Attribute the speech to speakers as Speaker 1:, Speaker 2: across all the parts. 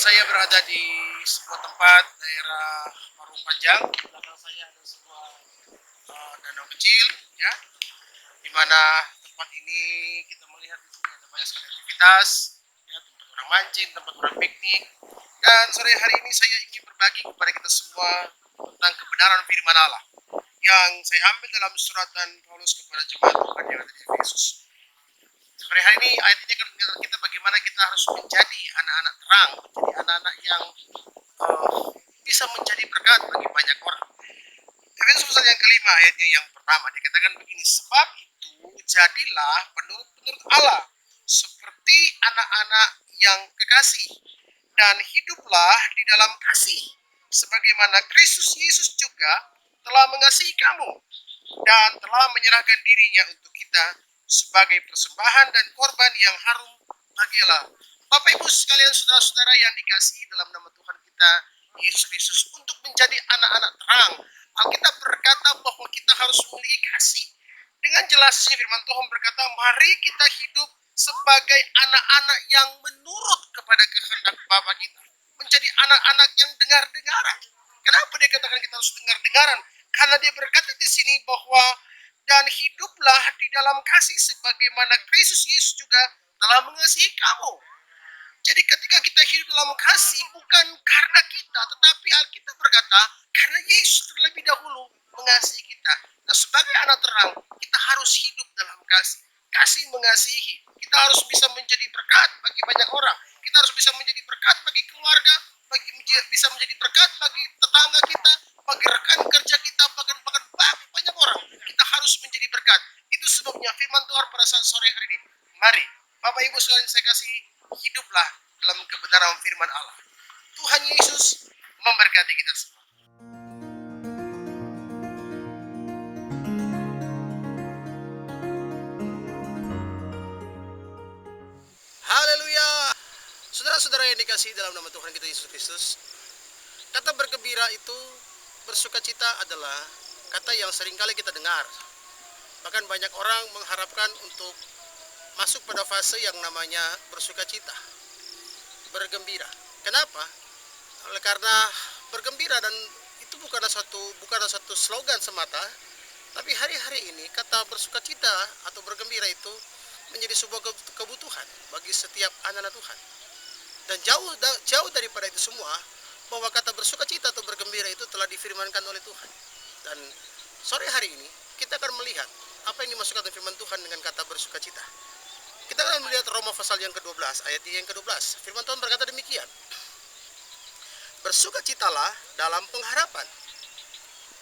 Speaker 1: saya berada di sebuah tempat daerah Parung Panjang. Di belakang saya ada sebuah danau kecil, ya, di mana tempat ini kita melihat di sini ada banyak sekali aktivitas, ya, tempat orang mancing, tempat orang piknik. Dan sore hari ini saya ingin berbagi kepada kita semua tentang kebenaran firman Allah yang saya ambil dalam suratan Paulus kepada jemaat Tuhan yang ada di Efesus. Sore hari ini ayat ini akan mengajar kita bagaimana kita harus menjadi anak-anak terang, menjadi anak-anak yang bisa menjadi berkat bagi banyak orang. Efesus pasal yang kelima ayatnya yang pertama dikatakan begini, sebab itu jadilah penurut Allah seperti anak-anak yang kekasih dan hiduplah di dalam kasih sebagaimana Kristus Yesus juga telah mengasihi kamu dan telah menyerahkan dirinya untuk kita sebagai persembahan dan korban yang harum bagi Allah. Bapak Ibu sekalian, saudara-saudara yang dikasihi dalam nama Tuhan kita Yesus Kristus, untuk menjadi anak-anak terang, Alkitab berkata bahwa kita harus memiliki kasih. Dengan jelasnya firman Tuhan berkata, mari kita hidup sebagai anak-anak yang menurut kepada kehendak Bapa kita, menjadi anak-anak yang dengar-dengaran. Kenapa dia katakan kita harus dengar-dengaran? Karena dia berkata di sini bahwa dan hiduplah di dalam kasih sebagaimana Kristus Yesus juga telah mengasihi kamu. Jadi ketika kita hidup dalam kasih bukan karena kita, tetapi Alkitab berkata karena Yesus terlebih dahulu mengasihi kita. Nah, sebagai anak terang kita harus hidup dalam kasih. Kasih mengasihi. Kita harus bisa menjadi berkat bagi banyak orang. Kita harus bisa menjadi berkat bagi keluarga, bisa menjadi berkat bagi tetangga kita, bagi rekan kerja kita, bahkan bagi banyak orang. Kita harus menjadi berkat. Itu sebabnya firman Tuhan pada saat sore hari ini. Mari, Bapak Ibu sekalian saya kasih, hiduplah dalam kebenaran firman Allah. Tuhan Yesus memberkati kita semua. Haleluya. Saudara-saudara yang dikasihi dalam nama Tuhan kita Yesus Kristus, kata bergembira itu, bersukacita adalah kata yang seringkali kita dengar. Bahkan banyak orang mengharapkan untuk masuk pada fase yang namanya bersukacita, bergembira. Kenapa? Oleh karena bergembira, dan itu bukanlah satu slogan semata, tapi hari-hari ini kata bersukacita atau bergembira itu menjadi sebuah kebutuhan bagi setiap anak-anak Tuhan. Dan jauh daripada itu semua, bahwa kata bersukacita atau bergembira itu telah difirmankan oleh Tuhan. Dan sore hari ini kita akan melihat apa yang dimaksudkan oleh firman Tuhan dengan kata bersukacita. Kita akan melihat Roma pasal yang ke-12 ayat yang ke-12. Firman Tuhan berkata demikian, bersukacitalah dalam pengharapan,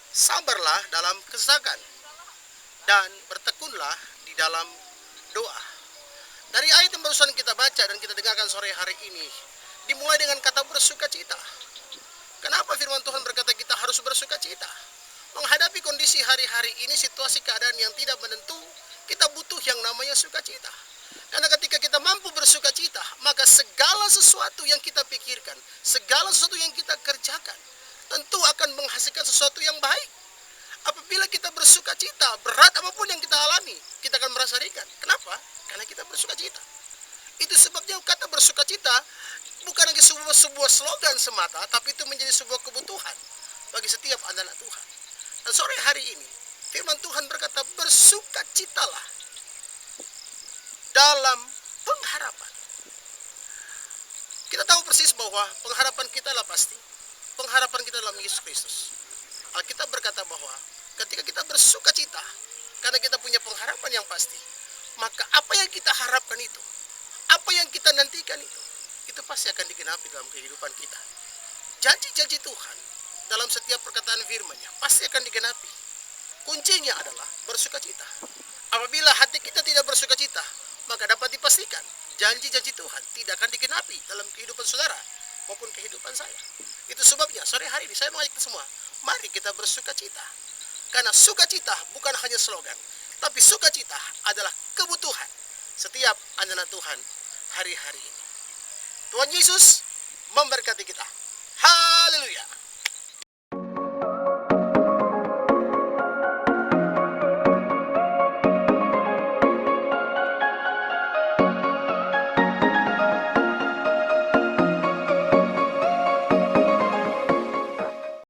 Speaker 1: sabarlah dalam kesakan, dan bertekunlah di dalam doa. Dari ayat yang barusan kita baca dan kita dengarkan sore hari ini, dimulai dengan kata bersukacita. Kenapa firman Tuhan berkata kita harus bersukacita? Menghadapi kondisi hari-hari ini, situasi keadaan yang tidak menentu, kita butuh yang namanya sukacita. Karena ketika kita mampu bersukacita, maka segala sesuatu yang kita pikirkan, segala sesuatu yang kita kerjakan, tentu akan menghasilkan sesuatu yang baik. Apabila kita bersukacita, berat apapun yang kita alami, kita akan merasa ringan. Kenapa? Karena kita bersukacita. Itu sebabnya kata bersukacita bukan lagi sebuah slogan semata, tapi itu menjadi sebuah kebutuhan bagi setiap anak-anak Tuhan. Dan sore hari ini, firman Tuhan berkata, bersukacitalah dalam pengharapan. Kita tahu persis bahwa pengharapan kita adalah pasti. Pengharapan kita dalam Yesus Kristus. Alkitab berkata bahwa ketika kita bersukacita, karena kita punya pengharapan yang pasti, maka apa yang kita harapkan itu, apa yang kita nantikan itu pasti akan digenapi dalam kehidupan kita. Janji-janji Tuhan dalam setiap perkataan firman-Nya pasti akan digenapi. Kuncinya adalah bersukacita. Apabila hati kita tidak bersukacita, maka dapat dipastikan janji-janji Tuhan tidak akan digenapi dalam kehidupan saudara maupun kehidupan saya. Itu sebabnya sore hari ini saya mengajak kita semua, mari kita bersukacita. Karena sukacita bukan hanya slogan, tapi sukacita adalah kebutuhan setiap anak-anak Tuhan hari-hari ini. Tuhan Yesus memberkati kita. Haleluya.